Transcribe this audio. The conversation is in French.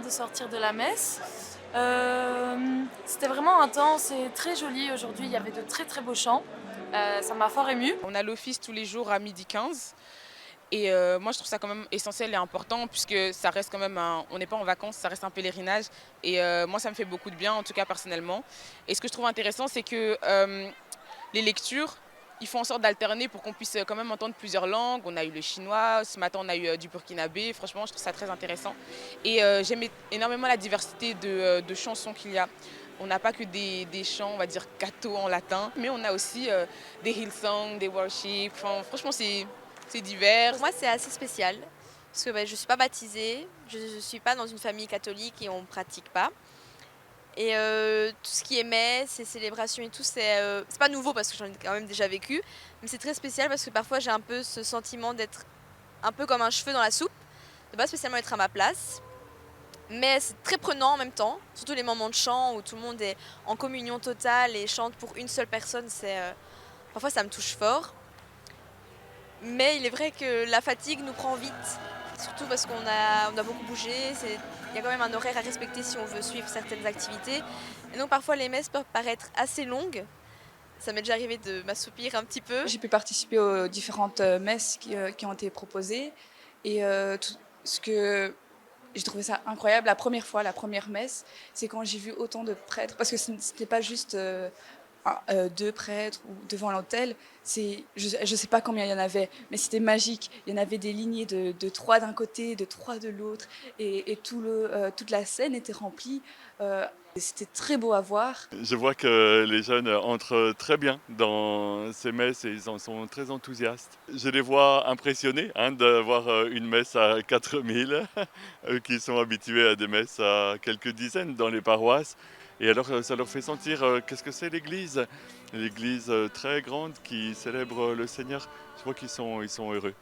de sortir de la messe. C'était vraiment intense et très joli aujourd'hui. Il y avait de très très beaux chants. Ça m'a fort émue. On a l'office tous les jours à 12h15 et moi je trouve ça quand même essentiel et important puisque ça reste quand même on n'est pas en vacances, ça reste un pèlerinage et moi ça me fait beaucoup de bien en tout cas personnellement. Et ce que je trouve intéressant c'est que les lectures, ils font en sorte d'alterner pour qu'on puisse quand même entendre plusieurs langues. On a eu le chinois, ce matin on a eu du burkinabé, franchement je trouve ça très intéressant. Et j'aime énormément la diversité de chansons qu'il y a. On n'a pas que des chants, on va dire, catho en latin, mais on a aussi des Hillsong, des worship. Enfin, franchement, c'est divers. Pour moi, c'est assez spécial parce que je ne suis pas baptisée, je ne suis pas dans une famille catholique et on ne pratique pas. Et tout ce qui est messe et célébration et tout, c'est pas nouveau parce que j'en ai quand même déjà vécu, mais c'est très spécial parce que parfois j'ai un peu ce sentiment d'être un peu comme un cheveu dans la soupe, de pas spécialement être à ma place. Mais c'est très prenant en même temps, surtout les moments de chant où tout le monde est en communion totale et chante pour une seule personne, parfois ça me touche fort. Mais il est vrai que la fatigue nous prend vite, surtout parce on a beaucoup bougé. Il y a quand même un horaire à respecter si on veut suivre certaines activités. Et donc parfois les messes peuvent paraître assez longues. Ça m'est déjà arrivé de m'assoupir un petit peu. J'ai pu participer aux différentes messes qui ont été proposées et ce que j'ai trouvé ça incroyable la première fois, la première messe, c'est quand j'ai vu autant de prêtres, parce que ce n'était pas juste deux prêtres ou devant l'autel, je ne sais pas combien il y en avait, mais c'était magique. Il y en avait des lignées de trois d'un côté, de trois de l'autre, et toute la scène était remplie. C'était très beau à voir. Je vois que les jeunes entrent très bien dans ces messes et ils en sont très enthousiastes. Je les vois impressionnés d'avoir une messe à 4000, eux qui sont habitués à des messes à quelques dizaines dans les paroisses. Et alors ça leur fait sentir qu'est-ce que c'est l'Église. L'Église très grande qui célèbre le Seigneur. Je vois qu'ils sont heureux.